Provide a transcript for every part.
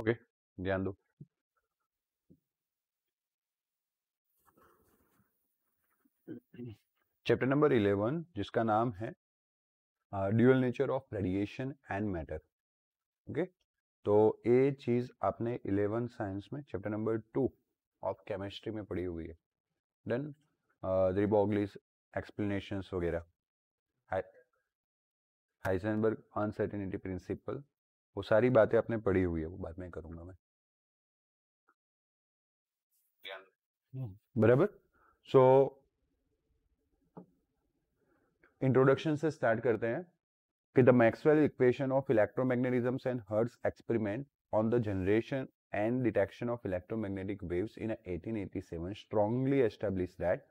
Okay, ध्यान दो। Chapter number 11 जिसका नाम है dual nature of radiation and matter. Okay, तो ये चीज आपने 11 साइंस में चैप्टर नंबर 2 ऑफ केमिस्ट्री में पढ़ी हुई है। देन de Broglie's एक्सप्लेनेशंस वगैरह, हाइजेनबर्ग अनसर्टेनिटी प्रिंसिपल, वो सारी बातें आपने पढ़ी हुई है, वो बाद में करूंगा मैं। बराबर। सो इंट्रोडक्शन से स्टार्ट करते हैं कि the Maxwell equation of electromagnetism and hertz experiment on the generation and detection of electromagnetic waves in 1887 strongly established that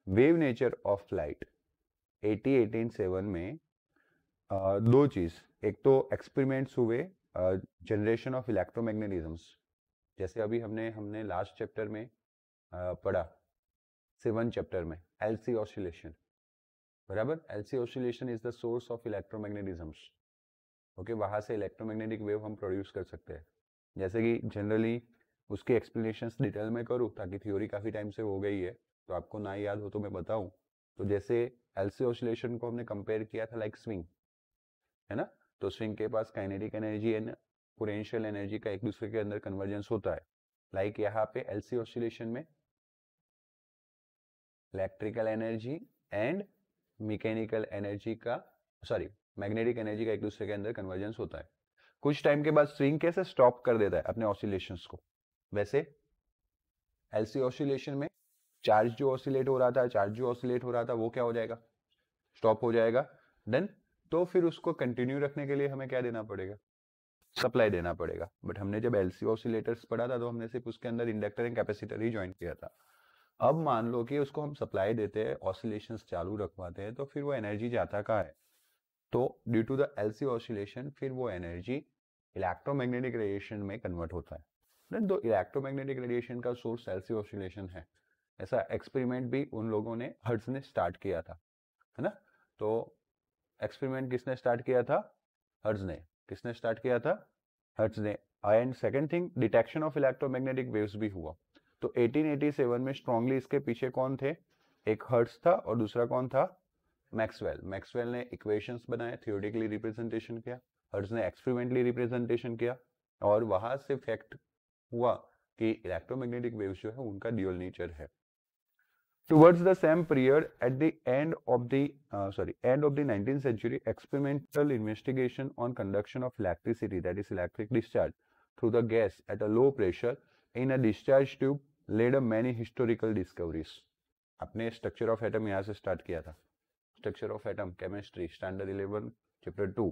wave nature of light। 1887 में दो चीज, एक तो एक्सपेरिमेंट्स हुए जनरेशन ऑफ इलेक्ट्रोमैग्नेटिज्म्स, जैसे अभी हमने लास्ट चैप्टर में पढ़ा 7 चैप्टर में एलसी ऑसिलेशन। बराबर, L C oscillation is the source of electromagnetisms. Okay, वहां से इलेक्ट्रोमैग्नेटिक वेव हम प्रोड्यूस कर सकते हैं। जैसे कि जनरली उसके एक्सप्लेनेशंस डिटेल में करूँ ताकि थ्योरी काफ़ी टाइम से हो गई है तो आपको ना याद हो तो मैं बताऊं। तो जैसे एलसी ऑसिलेशन को हमने कंपेयर किया था लाइक स्विंग, है ना। तो स्विंग के पास kinetic energy and potential energy का एक दूसरे के अंदर कन्वर्जेंस होता है। लाइक यहाँ पे एलसी ऑसिलेशन में electrical energy and mechanical energy का, सॉरी, मैग्नेटिक एनर्जी का एक दूसरे के अंदर कन्वर्जेंस होता है। कुछ टाइम के बाद स्विंग कैसे स्टॉप कर देता है अपने ऑसिलेशंस को, वैसे एलसी ऑसिलेशन में चार्ज जो ऑसिलेट हो रहा था वो क्या हो जाएगा, स्टॉप हो जाएगा। देन तो फिर उसको कंटिन्यू रखने के लिए हमें क्या देना पड़ेगा, सप्लाई देना पड़ेगा। बट हमने जब एलसी ऑसिलेटर्स पढ़ा था तो हमने सिर्फ उसके अंदर inductor and capacitor he join किया था। अब मान लो कि उसको हम सप्लाई देते हैं, ऑसिलेशंस चालू रखवाते हैं, तो फिर वो एनर्जी जाता कहाँ है, तो due to the LC oscillation फिर वो एनर्जी इलेक्ट्रोमैग्नेटिक रेडिएशन में कन्वर्ट होता है। देन तो इलेक्ट्रोमैग्नेटिक रेडिएशन का सोर्स एलसी ऑसिलेशन है। ऐसा एक्सपेरिमेंट भी उन लोगों ने, हर्ट्ज ने स्टार्ट किया था, है ना। तो एक्सपेरिमेंट किसने स्टार्ट किया था, हर्ट्ज ने। किसने स्टार्ट किया था, हर्ट्ज ने। And second thing, detection of electromagnetic waves भी हुआ। तो 1887 में स्ट्रांगली इसके पीछे कौन थे, एक हर्ट्ज था और दूसरा कौन था, मैक्सवेल। मैक्सवेल ने इक्वेशंस बनाए, थ्योरेटिकली रिप्रेजेंटेशन किया, हर्ट्ज ने एक्सपेरिमेंटली रिप्रेजेंटेशन किया, और वहां से फैक्ट हुआ कि इलेक्ट्रोमैग्नेटिक वेव्स जो है उनका ड्यूअल नेचर है। Towards the same period, at the end of the 19th century, experimental investigation on conduction of electricity, that is electric discharge, through the gas at a low pressure in a discharge tube led a many historical discoveries। अपने structure of atom यहाँ से start किया था, structure of atom chemistry standard 11 chapter 2।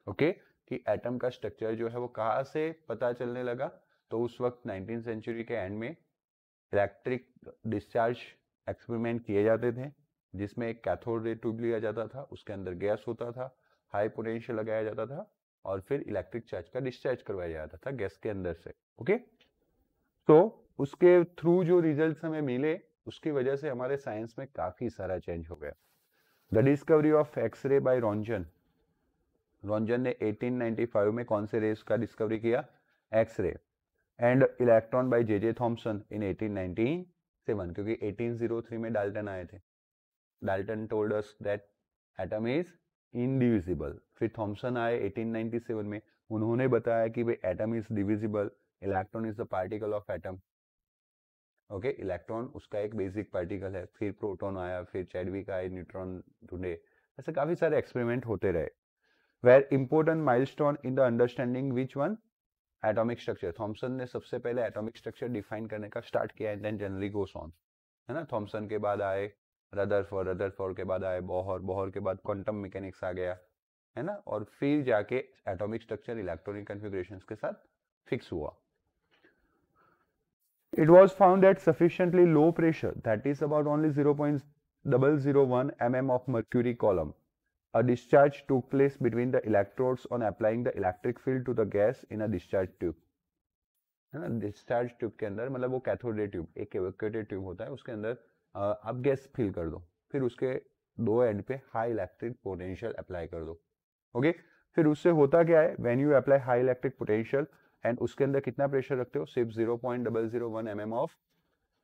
Okay, कि atom का structure जो है वो कहाँ से पता चलने लगा, तो उस वक्त 19th सेंचुरी के एंड में इलेक्ट्रिक डिस्चार्ज एक्सपेरिमेंट किए जाते थे, जिसमें एक कैथोड रे ट्यूब लिया जाता था, उसके अंदर गैस होता था, हाई पोटेंशियल लगाया जाता था और फिर इलेक्ट्रिक चार्ज का डिस्चार्ज करवाया जाता था गैस के अंदर से। ओके, तो उसके थ्रू जो रिजल्ट्स हमें मिले उसकी वजह से हमारे साइंस में काफी सारा चेंज हो गया। The discovery of X ray by Roentgen, Roentgen ने 1895 में कौन से रेस का डिस्कवरी किया, X ray. And electron by J Thomson in 1897, क्योंकि 1803 में डाल्टन आए थे। Dalton told us that atom is indivisible. फिर थॉमसन आए 1897 में, उन्होंने बताया कि भाई atom is divisible, electron is the particle of atom. Okay, electron उसका एक बेसिक पार्टिकल है। फिर प्रोटॉन आया, फिर चैडविक आए, न्यूट्रॉन ढूंढे, ऐसे काफी सारे एक्सपेरिमेंट होते रहे। Were important milestone in the understanding which one, atomic structure. Thomson ने सबसे पहले एटॉमिक स्ट्रक्चर डिफाइन करने का स्टार्ट किया, and then generally goes on, है ना। थॉमसन के बाद आए रदरफोर्ड, रदरफोर्ड के बाद आए बोहर, बोहर के बाद क्वांटम मैकेनिक्स आ गया, है ना। और फिर जाके एटॉमिक स्ट्रक्चर इलेक्ट्रॉनिक कॉन्फ़िगरेशंस के साथ फिक्स हुआ। It was found at sufficiently low pressure, that is about only 0.001 mm of mercury column, a discharge took place between the electrodes on applying the electric field to the gas in a discharge tube, है ना। Discharge tube के अंदर मतलब वो cathode ray tube, एक evacuated tube होता है, उसके अंदर आप गैस फिल कर दो, फिर उसके दो एंड पे हाई इलेक्ट्रिक पोटेंशियल अप्लाई कर दो। ओके, फिर उससे होता क्या है, when you apply high electric potential and उसके अंदर कितना प्रेशर रखते हो, सिर्फ 0.001 mm ऑफ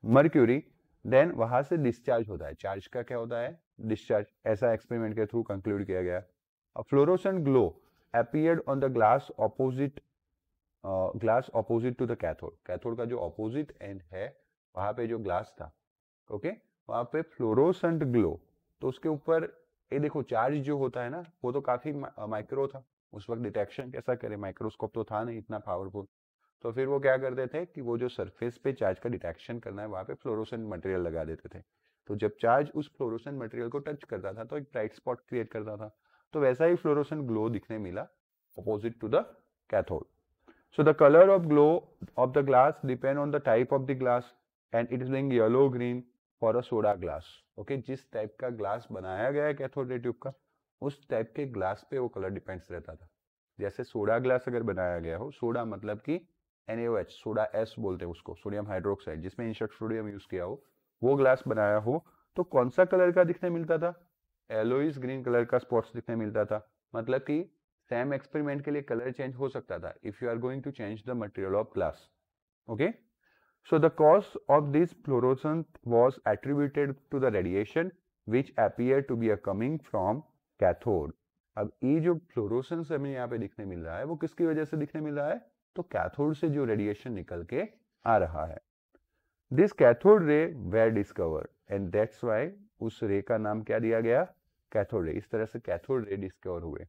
मर्क्यूरी, देन वहां से डिस्चार्ज होता है। चार्ज का क्या होता है, डिस्चार्ज। ऐसा एक्सपेरिमेंट के थ्रू कंक्लूड किया गया। A fluorescent glow appeared on the glass opposite to the cathode. Cathode का जो ऑपोजिट एंड है वहां पे जो ग्लास था, ओके, वहां पे फ्लोरोसेंट ग्लो, तो उसके ऊपर ये देखो चार्ज जो होता है ना वो तो काफी माइक्रो था उस वक्त, डिटेक्शन कैसा करे, माइक्रोस्कोप तो था नहीं इतना पावरफुल, तो फिर वो क्या करते थे कि वो जो सरफेस पे चार्ज का डिटेक्शन करना है वहां पे फ्लोरोसेंट मटेरियल लगा देते थे। तो जब चार्ज उस फ्लोरोसेंट मटेरियल को टच करता था तो एक ब्राइट स्पॉट क्रिएट करता था। तो वैसा ही फ्लोरोसेंट ग्लो दिखने मिला opposite to the cathode. So the color of glow of the glass depend on the type of the glass and it is being yellow green for a soda glass. Okay, जिस type का glass बनाया गया है cathode ray tube का उस type के glass पे वो कलर डिपेंड्स रहता था। जैसे सोडा ग्लास अगर बनाया गया हो, सोडा मतलब कि NaOH, सोडा एस बोलते हैं उसको, सोडियम हाइड्रोक्साइड, जिसमें इंसर्ट सोडियम यूज किया हो, वो ग्लास बनाया हो तो कौन सा कलर का दिखने मिलता था, येलोइश ग्रीन कलर का स्पॉट्स दिखने मिलता था। मतलब कि सेम एक्सपेरिमेंट के लिए कलर चेंज हो सकता था if you are going to change the material of glass. Okay, so the cause of this fluorescent was attributed to the radiation which appear to be a coming from cathode. अब ये जो fluorescence हमें यहाँ पे दिखने मिल रहा है वो किसकी वजह से दिखने मिल रहा है, तो कैथोड से जो रेडिएशन निकल के आ रहा है। This cathode ray were discovered and that's why उस रे का नाम क्या दिया गया, कैथोड रे। इस तरह से कैथोड रे डिस्कवर हुए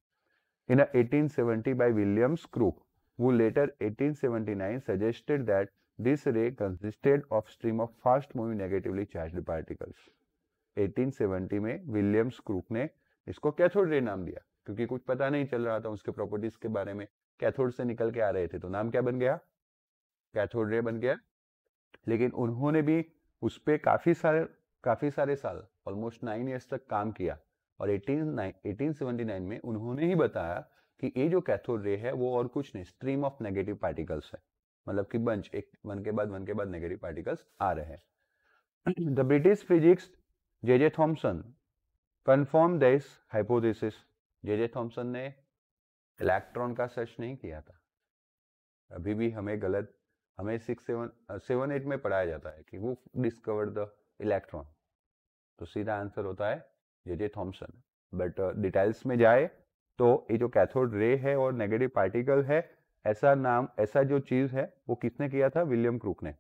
in 1870 by William Crook, who later 1879 suggested that this ray consisted of stream of fast moving negatively charged particles. 1870 में विलियम्स क्रूक ने इसको कैथोड रे नाम दिया क्योंकि कुछ पता नहीं चल रहा था उसके प्रॉपर्टीज के बारे में, कैथोड से निकल के आ रहे थे, तो नाम क्या बन गया, कैथोड रे बन गया। लेकिन उन्होंने भी उस पर काफी सारे साल, ऑलमोस्ट 9 इयर्स तक काम किया और 1879 में उन्होंने ही बताया कि ये जो कैथोड रे है वो और कुछ नहीं, स्ट्रीम ऑफ नेगेटिव पार्टिकल्स है। मतलब कि बंच, एक वन के बाद नेगेटिव पार्टिकल्स आ रहे हैं। The British physics J Thomson confirm this hypothesis. J Thomson ने इलेक्ट्रॉन का सर्च नहीं किया था, अभी भी हमें 7-8 में पढ़ाया जाता है कि वो डिस्कवर्ड द इलेक्ट्रॉन, तो सीधा आंसर होता है जे थॉमसन। बट डिटेल्स में जाए तो ये जो कैथोड रे है और नेगेटिव पार्टिकल है, ऐसा जो चीज है वो किसने किया था, विलियम क्रूक ने।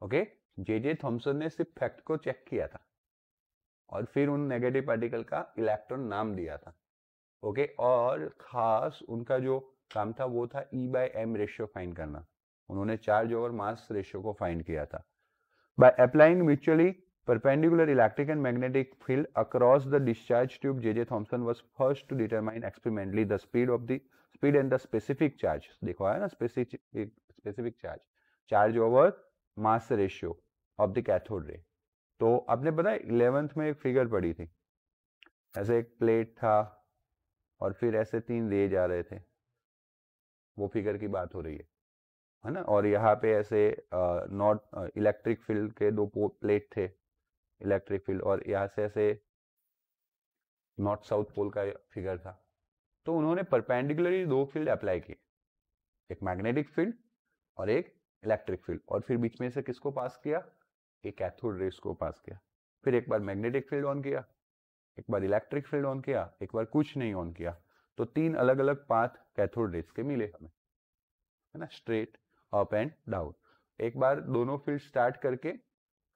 ओके, जे थॉमसन ने सिर्फ फैक्ट को चेक किया था और फिर उन नेगेटिव पार्टिकल का इलेक्ट्रॉन नाम दिया था। ओके, और खास उनका जो काम था वो था E/m रेशियो फाइंड करना। उन्होंने चार्ज ओवर मास रेशियो को फाइंड किया था। By applying mutually perpendicular electric and magnetic field across the discharge tube, J.J. Thomson was first to determine experimentally the speed and the specific charge. देखो है ना, specific charge over mass ratio of the cathode ray. तो आपने पता है 11th में एक figure पढ़ी थी, ऐसे एक प्लेट था और फिर ऐसे 3 रे जा रहे थे, वो फिगर की बात हो रही है ना। और यहाँ पे ऐसे नॉट इलेक्ट्रिक फील्ड के 2 प्लेट थे, इलेक्ट्रिक फील्ड, और यहाँ से ऐसे नॉर्थ साउथ पोल का फिगर था। तो उन्होंने परपेंडिकुलरली 2 फील्ड अप्लाई किए, एक मैग्नेटिक फील्ड और एक इलेक्ट्रिक फील्ड, और फिर बीच में से किसको पास किया, एक कैथोड रेस को पास किया। फिर एक बार मैग्नेटिक फील्ड ऑन किया, एक बार इलेक्ट्रिक फील्ड ऑन किया, एक बार कुछ नहीं ऑन किया। तो 3 अलग अलग पाथ कैथोड रेस के मिले हमें, है ना, स्ट्रेट, अप एंड डाउन। एक बार दोनों फील्ड स्टार्ट करके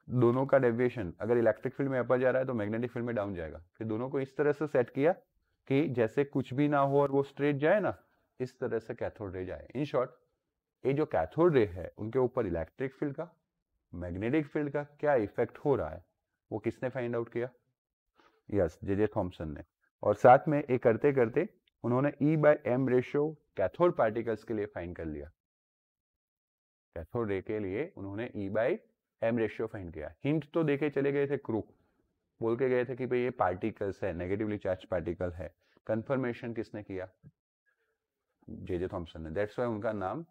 दोनों का डेविएशन, अगर इलेक्ट्रिक फील्ड में अपर जा रहा है तो मैग्नेटिक फील्ड में डाउन जाएगा। फिर दोनों को इस तरह से सेट किया कि जैसे कुछ भी ना हो और वो स्ट्रेट जाए ना, इस तरह से कैथोड रे जाए। इन शॉर्ट, ये जो कैथोड रे है उनके ऊपर इलेक्ट्रिक फील्ड का, मैग्नेटिक फील्ड का क्या इफेक्ट हो रहा है, वो किसने फाइंड आउट किया, यस, जे थॉमसन ने। और साथ में ये करते करते उन्होंने E/m रेशियो कैथोड पार्टिकल्स के लिए फाइंड कर लिया। कैथोड रे के लिए उन्होंने E/m रेशियो फाइंड किया। हिंट तो देके चले गए थे, क्रूक बोल के गए थे कि भाई ये पार्टिकल्स है, नेगेटिवली चार्ज पार्टिकल है। कंफर्मेशन किसने किया, जे थॉमसन ने। दैट्स व्हाई उनका नाम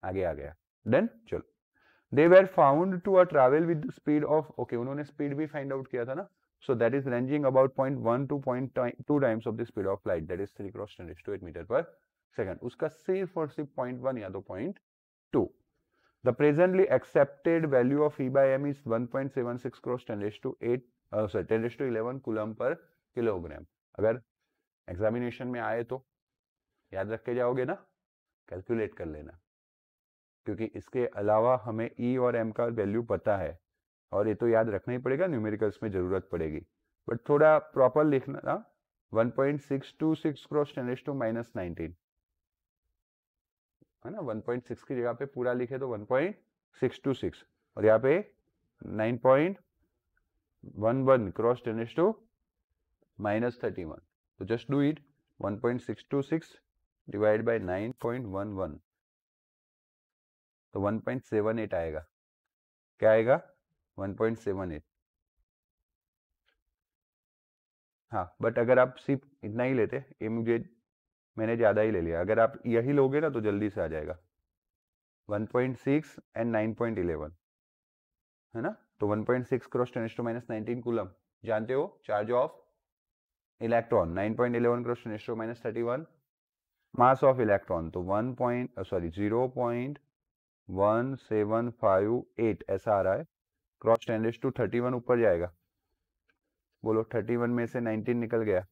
आगे आ गया। देन चलो, they were found to travel with speed of, okay, उन्होंने स्पीड भी फाइंड आउट किया था ना। So that is ranging about 0.1 to 0.2 times of the speed of light, that is 3 × 10⁸ metre per second, उसका सिर्फ और सिर्फ 0.1 या तो 0.2। The presently accepted value of E by M is 1.76 cross 10^11 coulomb per kilogram. अगर एग्जामिनेशन में आए तो याद रख के जाओगे ना, कैलकुलेट कर लेना, क्योंकि इसके अलावा हमें ई और एम का वैल्यू पता है और ये तो याद रखना ही पड़ेगा, न्यूमेरिकल्स में जरूरत पड़ेगी, बट थोड़ा प्रॉपर लिखना ना। 1.626 क्रॉस 10⁻⁻19 है ना, 1.6 की जगह पे पूरा लिखे तो 1.626 और यहाँ पे 9.11 क्रॉस 10⁻31। तो just do it, 1.626 divide by 9.11 तो 1.78 आएगा। क्या आएगा? 1.78। हाँ, बट अगर आप सिर्फ इतना ही लेते, ये मैंने ज्यादा ही ले लिया, अगर आप यही लोगे ना तो जल्दी से आ जाएगा। 1.6 एंड 9.11 है ना, तो 1.6 क्रॉस 10⁻⁻19 कूलम। जानते हो charge of electron 9.11 cross 10⁻⁻31 mass of electron तो 0.1758 ऐसा आ रहा है। क्रॉस 10⁻31 ऊपर जाएगा, बोलो 31 में से 19 निकल गया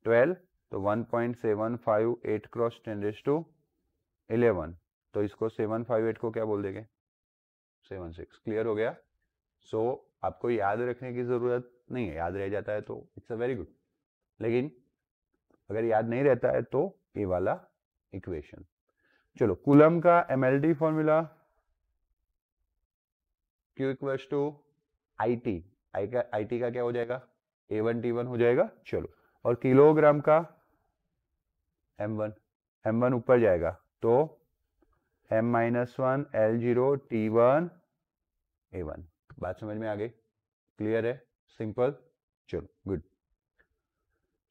12, तो 1.758 क्रॉस 10⁻11, तो इसको 758 को क्या बोल देंगे? 76। क्लियर हो गया? सो आपको याद रखने की जरूरत नहीं है, याद रह जाता है तो इट्स अ वेरी गुड, लेकिन अगर याद नहीं रहता है तो ये वाला इक्वेशन। चलो, कूलम का MLT formula Q equals to IT, IT का क्या हो जाएगा? A1T1 हो जाएगा। चलो, और किलोग्राम का M1 ऊपर जाएगा तो M-1 L0 T1 A1। बात समझ में आ गई? क्लियर है? सिंपल। चलो, good.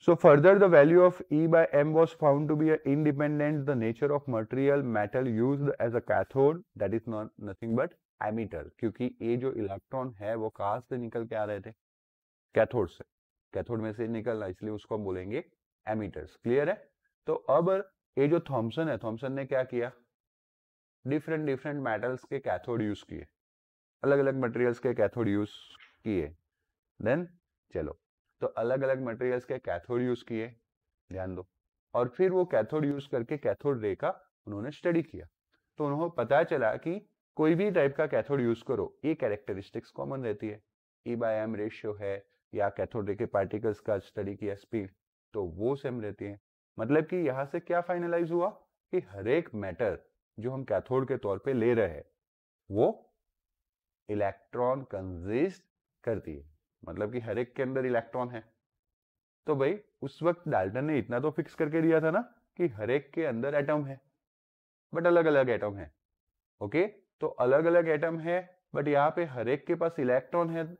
So further the value of E by M was found to be independent the nature of material metal used as a cathode, that is nothing but emitter, क्योंकि ये जो electron है वो कहाँ से निकल के आ रहे थे? कैथोड से, कैथोड में से निकलना, इसलिए उसको हम बोलेंगे एमिटर्स। क्लियर है? तो अब ये जो थॉमसन है, थॉमसन ने क्या किया? डिफरेंट मेटल्स के कैथोड यूज किए, अलग अलग मटेरियल्स के कैथोड यूज किए। देन चलो, तो अलग अलग मटेरियल्स के कैथोड यूज किए, ध्यान दो, और फिर वो कैथोड यूज करके कैथोड रे का उन्होंने स्टडी किया। तो उन्होंने पता चला कि कोई भी टाइप का कैथोड यूज करो, ये कैरेक्टरिस्टिक्स कॉमन रहती है, E/M रेशियो है, या कैथोड रे के पार्टिकल्स का स्टडी किया स्पीड, तो वो सेम रहती है। मतलब कि यहां से क्या फाइनलाइज हुआ कि हर एक मैटर जो हम कैथोड के तौर पे ले रहे हैं वो इलेक्ट्रॉन कंसिस्ट करती है, मतलब कि हर एक के अंदर इलेक्ट्रॉन है। तो भाई उस वक्त डाल्टन ने इतना तो फिक्स करके दिया था ना कि हर एक के अंदर एटम है, बट अलग अलग एटम है। ओके, तो अलग अलग एटम है, बट यहाँ पे हर एक के पास इलेक्ट्रॉन है,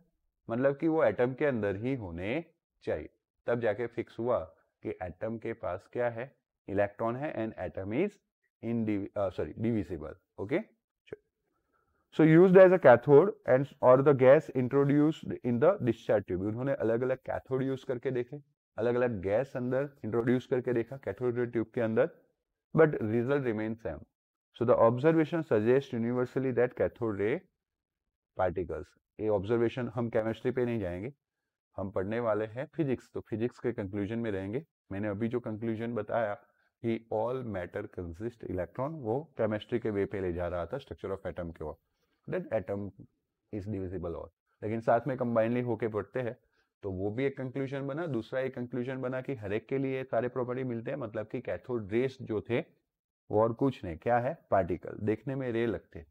मतलब कि वो एटम के अंदर ही होने चाहिए। तब जाके फिक्स हुआ कि एटम के पास क्या है? इलेक्ट्रॉन है, and atom is divisible. Okay, so used as a cathode and or the gas introduced in the discharge tube। उन्होंने अलग अलग कैथोड यूज करके देखे, अलग अलग गैस अंदर इंट्रोड्यूस करके देखा कैथोड ट्यूब के अंदर, but result remain same. So the observation suggest universally that cathode ray particles, ये ऑब्जर्वेशन हम केमिस्ट्री पे नहीं जाएंगे, हम पढ़ने वाले हैं फिजिक्स, तो फिजिक्स के कंक्लूजन में रहेंगे। मैंने अभी जो कंक्लूजन बताया कि ऑल मैटर कंसिस्ट इलेक्ट्रॉन, वो केमिस्ट्री के वे पे ले जा रहा था स्ट्रक्चर ऑफ एटम के ओर, दैट एटम इज डिविजिबल, और लेकिन साथ में कंबाइनली होके पढ़ते हैं, तो वो भी एक कंक्लूजन बना। दूसरा एक कंक्लूजन बना कि हर एक के लिए सारे प्रॉपर्टी मिलते हैं, मतलब कि कैथोड रेस जो थे वो और कुछ नहीं, क्या है? पार्टिकल। देखने में रे लगते,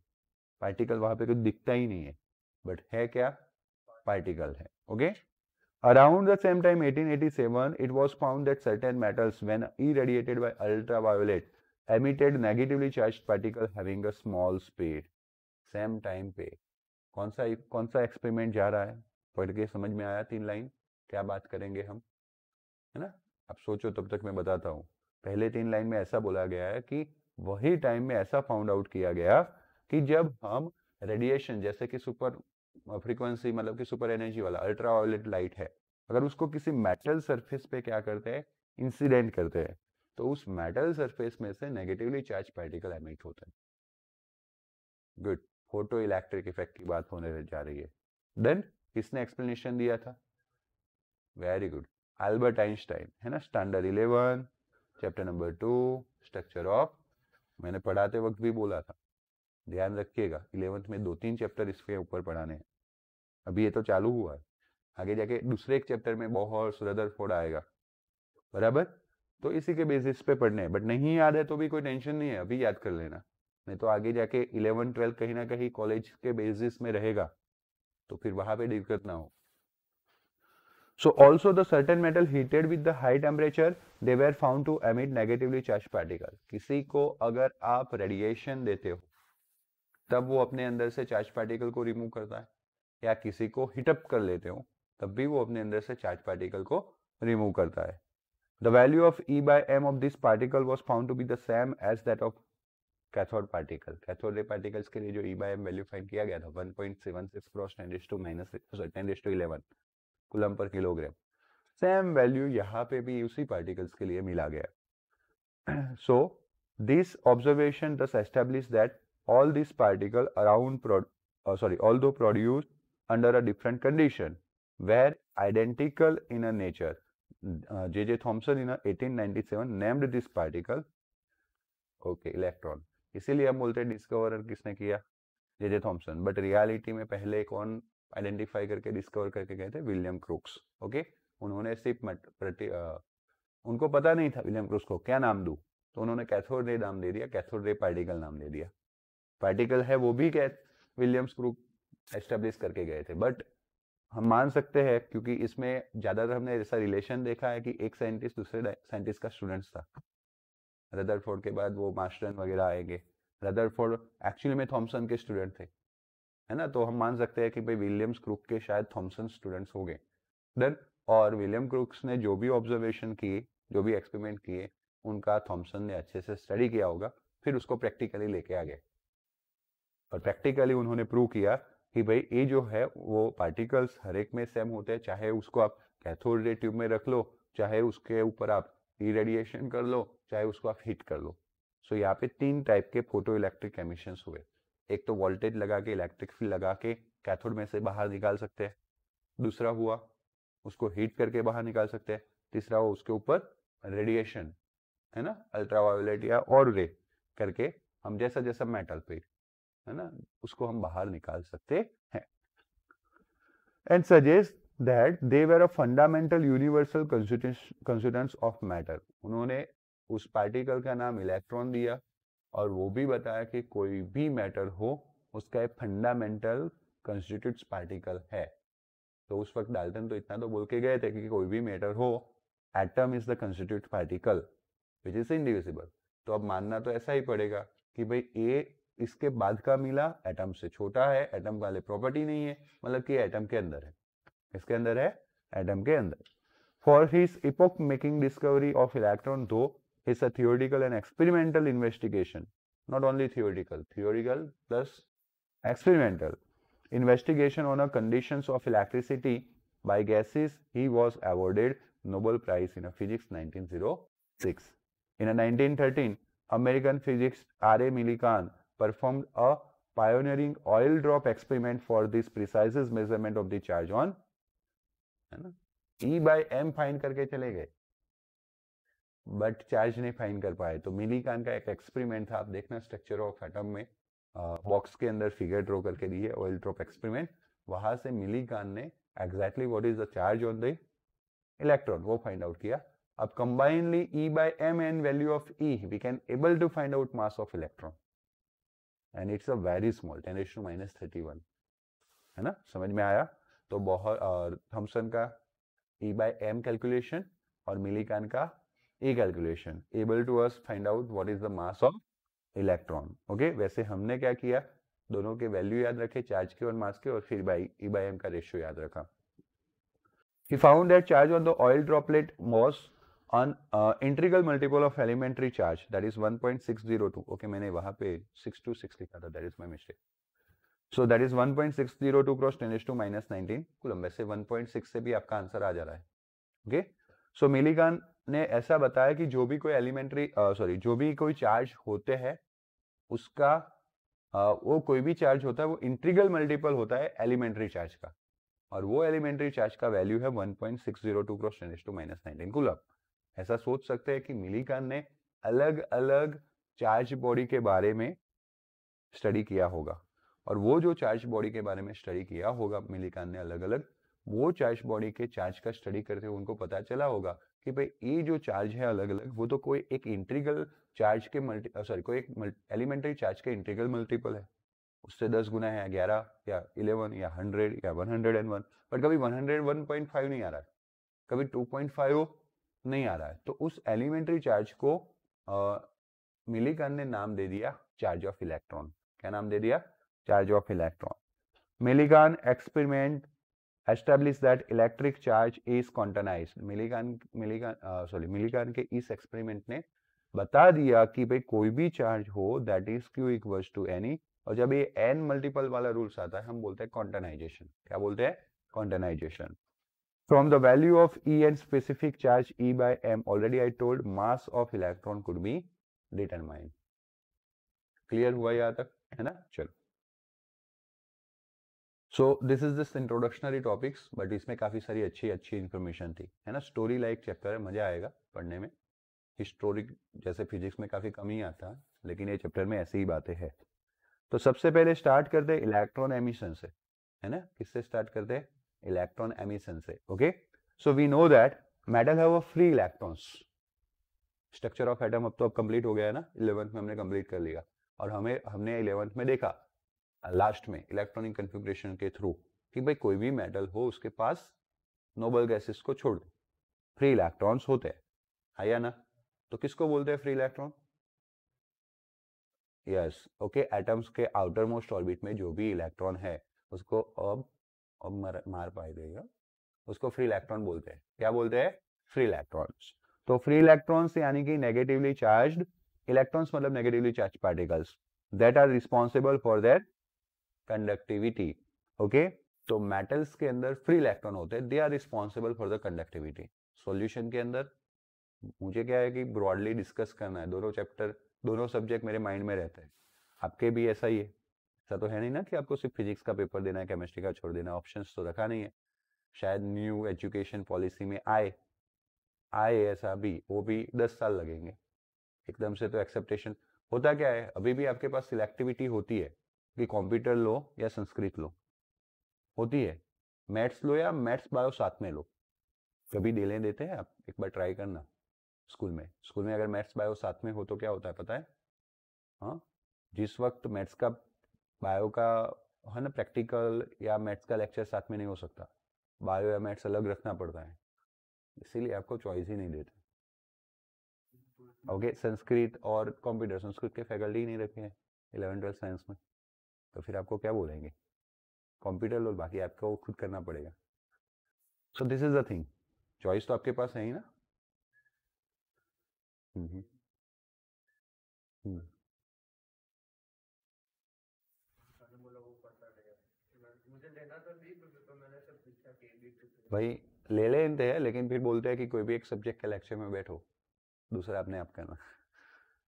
पार्टिकल वहां पे कुछ दिखता ही नहीं है, बट है क्या? पार्टिकल है। Okay, around the same time 1887 it was found that certain metals when irradiated by ultraviolet emitted negatively charged particle having a small speed। Same time पे कौन सा एक्सपेरिमेंट जा रहा है? पढ़ के समझ में आया? 3 लाइन क्या बात करेंगे हम, है ना? अब सोचो, तब तक मैं बताता हूँ। पहले 3 लाइन में ऐसा बोला गया है कि वही टाइम में ऐसा फाउंड आउट किया गया कि जब हम रेडिएशन, जैसे कि सुपर फ्रीक्वेंसी, मतलब कि सुपर एनर्जी वाला अल्ट्रावायलेट लाइट है, अगर उसको किसी मेटल सरफेस पे क्या करते हैं? इंसिडेंट करते हैं, तो उस मेटल सरफेस में से नेगेटिवली चार्ज पार्टिकल एमिट होता है। गुड, फोटो इलेक्ट्रिक इफेक्ट की बात होने जा रही है। देन किसने एक्सप्लेनेशन दिया था? वेरी गुड, अल्बर्ट आइंस्टाइन, है ना, standard 11 chapter number 2 structure of, मैंने पढ़ाते वक्त भी बोला था, ध्यान रखिएगा 11th में 2-3 चैप्टर इसके ऊपर पढ़ाने हैं। अभी ये तो चालू हुआ है, आगे जाके दूसरे एक चैप्टर में बोहर्स रदरफोर्ड आएगा, बराबर, तो इसी के बेसिस पे पढ़ने हैं। बट नहीं याद है तो भी कोई टेंशन नहीं है, अभी याद कर लेना, नहीं तो आगे जाके 11-12 कहीं ना कहीं कॉलेज के बेसिस में रहेगा, तो फिर वहां पे दिक्कत ना हो। So also the certain metal heated with the high temperature, they were found to emit negatively charged particle. किसी को अगर आप रेडिएशन देते हो तब वो अपने अंदर से चार्ज पार्टिकल को रिमूव करता है, या किसी को हीटअप कर लेते हो तब भी वो अपने अंदर से चार्ज पार्टिकल को रिमूव करता है। The value of E by m of this particle was found to be the same as that of cathode particle. Cathode ray particles के लिए जो E by m value find किया गया था 1.76 cross 10⁻11 coulomb per kilogram, same value यहाँ पे भी उसी पार्टिकल्स के लिए मिला गया। So this observation thus established that all these particles around although produced under a different condition were identical in a nature. J.J. Thomson in 1897 named this particle electron. इसीलिए हम बोलते हैं डिस्कवरर किसने किया? J.J. थॉमसन। बट रियलिटी में पहले कौन identify करके डिस्कवर करके गए थे? William crooks. ओके, उन्होंने सिर्फ उनको पता नहीं था विलियम क्रूक्स को क्या नाम दूं, तो उन्होंने कैथोड रे नाम दे दिया, कैथोड रे पार्टिकल नाम दे दिया। पार्टिकल है वो भी विलियम्स क्रूक एस्टेब्लिश करके गए थे, बट हम मान सकते हैं क्योंकि इसमें ज्यादातर हमने ऐसा रिलेशन देखा है कि एक साइंटिस्ट दूसरे साइंटिस्ट का स्टूडेंट्स था। रदरफोर्ड के बाद वो मार्स्टन वगैरह आएंगे, रदरफोर्ड एक्चुअली में थॉमसन के स्टूडेंट थे, है ना, तो हम मान सकते हैं कि भाई विलियम्स क्रूक के शायद थॉमसन स्टूडेंट्स हो गए। देन और विलियम क्रूक्स ने जो भी ऑब्जर्वेशन किए, जो भी एक्सपेरिमेंट किए, उनका थॉमसन ने अच्छे से स्टडी किया होगा, फिर उसको प्रैक्टिकली लेके आ गए और प्रैक्टिकली उन्होंने प्रूव किया कि भाई ये जो है वो पार्टिकल्स हर एक में सेम होते हैं, चाहे उसको आप कैथोड रे ट्यूब में रख लो, चाहे उसके ऊपर आप इरेडिएशन कर लो, चाहे उसको आप हीट कर लो। सो यहाँ पे 3 टाइप के फोटो इलेक्ट्रिक एमिशंस हुए। एक तो वोल्टेज लगा के, इलेक्ट्रिक फील्ड लगा के कैथोड में से बाहर निकाल सकते हैं, दूसरा हुआ उसको हीट करके बाहर निकाल सकते हैं, तीसरा हुआ उसके ऊपर रेडिएशन, है ना, अल्ट्रावायोलेट या और रे करके हम जैसा जैसा मेटल पे, है ना, उसको हम बाहर निकाल सकते हैं। And suggest that they were a fundamental universal constituents of matter. उन्होंने उस पार्टिकल का नाम इलेक्ट्रॉन दिया और वो भी बताया कि कोई भी मैटर हो उसका एक फंडामेंटल कंस्टिट्यूट्स पार्टिकल है। तो उस वक्त डाल्टन तो इतना तो बोल के गए थे कि कोई भी मैटर हो, atom is the constitute particle which is indivisible. तो अब मानना तो ऐसा ही पड़ेगा कि भाई ए इसके बाद का मिला, एटम से छोटा है, एटम वाले प्रॉपर्टी नहीं है, मतलब कि एटम के अंदर है। इसके अंदर है, एटम के अंदर। For his epoch making discovery of electron दो is a theoretical and experimental investigation, not only theoretical plus experimental investigation on the conditions of electricity by gases, he was awarded Nobel Prize in Physics 1906. In 1913, American physicist R.A. Millikan performed a pioneering oil drop experiment for this precise measurement of the charge on, है ना, E by m find करके चले गए but charge नहीं find कर पाए। तो मिलीकान का एक एक्सपेरिमेंट था, आप देखना स्ट्रक्चर ऑफ एटम में बॉक्स के अंदर फिगर ड्रॉ करके दी है, ऑयल ड्रॉप एक्सपेरिमेंट। वहां से मिलीकान ने exactly what is the charge on the electron वो फाइंड आउट किया। अब combinedly E by m and value of E we can able to find out mass of electron and it's a very small 10⁻31, है ना, समझ में आया? तो बहुत थॉमसन का E by m कैलकुलेशन और मिलीकान का E calculation able to us find out what is the mass of electron. Okay, वैसे हमने क्या किया, दोनों के वैल्यू याद रखे, चार्ज के और मास के, और फिर E by m का रेशियो याद रखा। He found that charge on the oil droplet was an integral multiple of elementary charge, that is 1.602. Okay, मैंने वहां पे 626 लिखा था, that is my mistake. So that is 1.602 cross 10⁻⁻19 coulomb. वैसे 1.6 से भी आपका आंसर आ जा रहा है। Okay, so Millikan ने ऐसा बताया कि जो भी कोई जो भी कोई चार्ज होते हैं उसका वो कोई भी चार्ज होता है वो इंटीग्रल मल्टीपल होता है एलिमेंट्री चार्ज का, और वो एलिमेंट्री चार्ज का वैल्यू है 1.602 क्रॉस 10⁻⁹ कूलम। ऐसा सोच सकते हैं कि मिलीकान ने अलग अलग चार्ज बॉडी के बारे में स्टडी किया होगा, और वो जो चार्ज बॉडी के बारे में स्टडी किया होगा मिलीकान ने अलग अलग, वो चार्ज बॉडी के चार्ज का स्टडी करते हुए उनको पता चला होगा कि भाई ये जो चार्ज है अलग अलग वो तो कोई एक इंटीग्रल चार्ज के कोई एक एलिमेंट्री चार्ज के इंटीग्रल मल्टीपल है, उससे 10 गुना है 11 या 11 या 100 या 101, बट कभी 101.5 नहीं आ रहा है, कभी 2.5 नहीं आ रहा है। तो उस एलिमेंट्री चार्ज को मिलीकान ने नाम दे दिया चार्ज ऑफ इलेक्ट्रॉन। क्या नाम दे दिया? Charge of electron. Millikan experiment establish that electric charge is quantised. Millikan के इस एक्सपेरिमेंट ने बता दिया कि भाई कोई भी चार्ज हो that is Q equals to any, और जब ये n मल्टीपल वाला रूल्स आता है हम बोलते हैं क्वांटाइजेशन। क्या बोलते हैं? Quantization. From the value of E and specific charge E by m, already I told mass of electron could be determined. Clear हुआ यहाँ तक, है ना? चलो। So this is this introductory topics, but इसमें काफी सारी अच्छी इंफॉर्मेशन थी, है ना? स्टोरी लाइक चैप्टर है, मजा आएगा पढ़ने में। हिस्टोरिक जैसे फिजिक्स में काफी कम ही आता है, लेकिन ये चैप्टर में ऐसी ही बातें हैं। तो सबसे पहले स्टार्ट करते हैं इलेक्ट्रॉन एमिशन से, है ना? किससे स्टार्ट करते हैं? इलेक्ट्रॉन एमिशन से। Okay, so we know that metal have a free electrons. Structure of atom अब तो कंप्लीट हो गया है ना, 11th में हमने कंप्लीट कर लिया, और हमने 11th में देखा लास्ट में इलेक्ट्रॉनिक कन्फिग्रेशन के थ्रू कि भाई कोई भी मेटल हो उसके पास नोबल गैसेस को छोड़ दो, फ्री इलेक्ट्रॉन्स होते हैं, है या ना? तो किसको बोलते हैं free electron? Yes, okay, atoms के आउटर मोस्ट ऑर्बिट में जो भी इलेक्ट्रॉन है उसको अब मार पाई देगा, उसको फ्री इलेक्ट्रॉन बोलते हैं। क्या बोलते हैं? Free electrons. तो फ्री इलेक्ट्रॉन्स यानी कि नेगेटिवली चार्ज्ड इलेक्ट्रॉन्स, मतलब negatively charge particles that are responsible for their conductivity. Okay, तो मेटल्स के अंदर फ्री इलेक्ट्रॉन होते हैं, they are responsible for the conductivity. Solution के अंदर मुझे क्या है कि ब्रॉडली डिस्कस करना है, दोनों चैप्टर दोनों सब्जेक्ट मेरे माइंड में रहते हैं, आपके भी ऐसा ही है। ऐसा तो है नहीं ना कि आपको सिर्फ फिजिक्स का पेपर देना है, केमिस्ट्री का छोड़ देना, ऑप्शंस तो रखा नहीं है। शायद न्यू एजुकेशन पॉलिसी में आए ऐसा भी, वो भी 10 साल लगेंगे एकदम से। तो एक्सेप्टेशन होता क्या है, अभी भी आपके पास सिलेक्टिविटी होती है कि कंप्यूटर लो या संस्कृत लो, होती है। मैथ्स लो या मैथ्स बायो साथ में लो, कभी डेलें देते हैं आप, एक बार ट्राई करना। स्कूल में अगर मैथ्स बायो साथ में हो तो क्या होता है पता है? हाँ, जिस वक्त मैथ्स का बायो का है ना प्रैक्टिकल या मैथ्स का लेक्चर साथ में नहीं हो सकता, बायो या मैथ्स अलग रखना पड़ता है, इसीलिए आपको चॉइस ही नहीं देते। ओके, संस्कृत और कंप्यूटर, संस्कृत के फैकल्टी ही नहीं रखे हैं 11th-12th साइंस में, तो फिर आपको क्या बोलेंगे? कंप्यूटर लो, बाकी आपको खुद करना पड़ेगा। So this is the thing, choice तो आपके पास है ही ना। हम्म हम्म भाई ले लेते हैं, लेकिन फिर बोलते हैं कि कोई भी एक सब्जेक्ट के लेक्चर में बैठो, दूसरा अपने आप करना।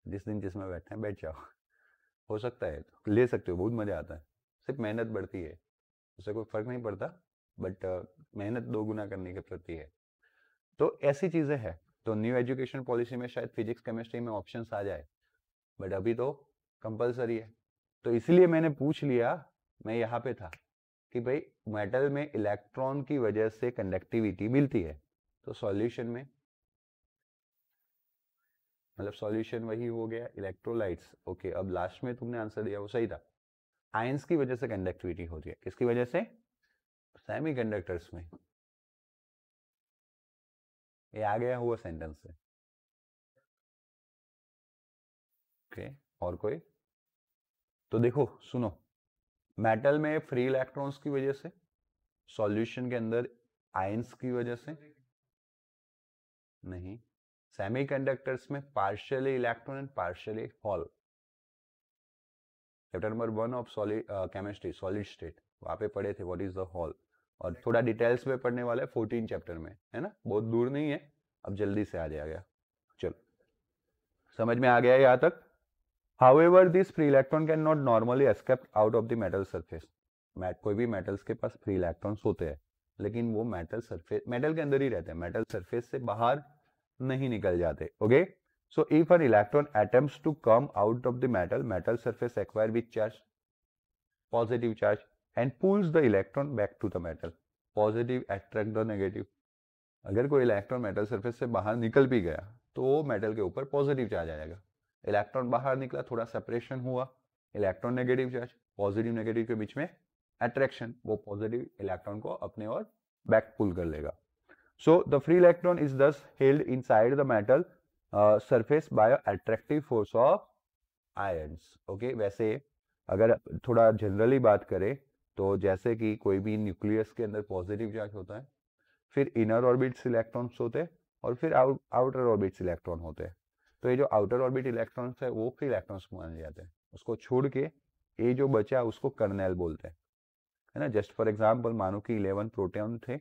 जिस दिन जिसमें बैठे हैं बैठ जाओ, हो सकता है तो ले सकते हो, बहुत मजा आता है, सिर्फ मेहनत बढ़ती है, उससे कोई फर्क नहीं पड़ता, बट मेहनत 2 गुना करने के प्रति है। तो ऐसी चीजें हैं। तो न्यू एजुकेशन पॉलिसी में शायद फिजिक्स केमिस्ट्री में ऑप्शंस आ जाए, बट अभी तो कंपलसरी है। तो इसलिए मैंने पूछ लिया, मैं यहाँ पे था कि भाई मेटल में इलेक्ट्रॉन की वजह से कंडक्टिविटी मिलती है, तो सॉल्यूशन में मतलब सॉल्यूशन वही हो गया इलेक्ट्रोलाइट्स। ओके, अब लास्ट में तुमने आंसर दिया वो सही था, आयंस की वजह से कंडक्टिविटी होती है। किसकी वजह से? सेमीकंडक्टर्स में। ये आ गया हुआ सेंटेंस से। ओके, और कोई? तो देखो सुनो, मेटल में फ्री इलेक्ट्रॉन्स की वजह से, सॉल्यूशन के अंदर आयंस की वजह से नहीं, सेमीकंडक्टर्स में partially electron and partially hole. Chapter number 1 of solid chemistry, solid state, वहां पे पढ़े थे व्हाट इज द होल, और थोड़ा डिटेल्स में पढ़ने वाले 14 चैप्टर में, है ना, बहुत दूर नहीं है, अब जल्दी से आ जाएगा, चलो समझ में आ गया यहाँ तक। However, this free electron cannot normally escape out of the metal surface. कोई भी मेटल्स के पास फ्री इलेक्ट्रॉन्स होते हैं, लेकिन वो मेटल सरफेस, मेटल के अंदर ही रहते हैं, मेटल सरफेस से बाहर नहीं निकल जाते। Okay, so if an electron attempts to come out of the metal, metal surface acquire with charge, positive charge, and pulls the electron back to the metal, positive attract the negative. अगर कोई electron metal surface से बाहर निकल भी गया तो वो metal के ऊपर पॉजिटिव चार्ज आ जाएगा। इलेक्ट्रॉन बाहर निकला, थोड़ा सेपरेशन हुआ, electron negative charge, positive negative के बीच में अट्रैक्शन, वो पॉजिटिव इलेक्ट्रॉन को अपने ओर बैक पुल कर लेगा। So the free electron is thus held inside the metal surface by attractive force of ions. Okay, वैसे अगर थोड़ा जनरली बात करें तो जैसे कि कोई भी न्यूक्लियस के अंदर पॉजिटिव चार्ज होता है, फिर इनर ऑर्बिट्स इलेक्ट्रॉन्स होते हैं, और फिर आउटर ऑर्बिट्स इलेक्ट्रॉन होते हैं। तो ये जो आउटर ऑर्बिट इलेक्ट्रॉन्स है वो फ्री इलेक्ट्रॉन्स माने जाते हैं। उसको छोड़ के ये जो बचा उसको कर्नेल बोलते हैं, है ना। जस्ट फॉर एग्जांपल मानो कि 11 प्रोटॉन थे,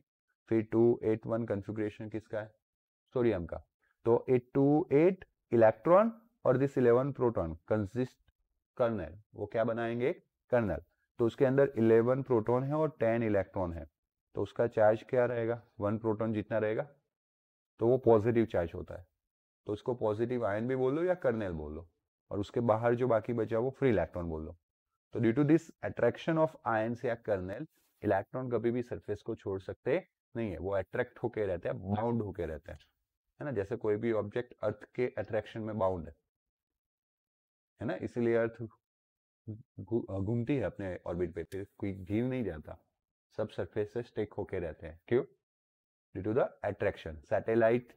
फिर 281 कॉन्फ़िगरेशन किसका है, सोडियम का, तो 828 इलेक्ट्रॉन और दिस 11 प्रोटॉन कंसिस्ट कर्नेल, वो क्या बनाएंगे, कर्नेल। तो उसके अंदर 11 प्रोटॉन है और 10 इलेक्ट्रॉन है, तो उसका चार्ज क्या रहेगा, 1 प्रोटॉन जितना रहेगा, तो वो पॉजिटिव चार्ज होता है, तो उसको पॉजिटिव आयन भी बोलो या कर्नेल बोलो, और उसके बाहर जो बाकी बचा वो फ्री इलेक्ट्रॉन बोलो। तो due to this attraction of ions या कर्नेल, इलेक्ट्रॉन कभी भी सरफेस को छोड़ सकते नहीं है, वो अट्रैक्ट होके रहते हैं, बाउंड होके रहते हैं, है ना। जैसे कोई भी ऑब्जेक्ट अर्थ के अट्रैक्शन में बाउंड है ना, इसीलिए अर्थ घूमती है अपने ऑर्बिट पे, कोई गिर नहीं जाता, सब सरफेस से स्टिक होके रहते हैं। क्यों, due to the attraction. Satellite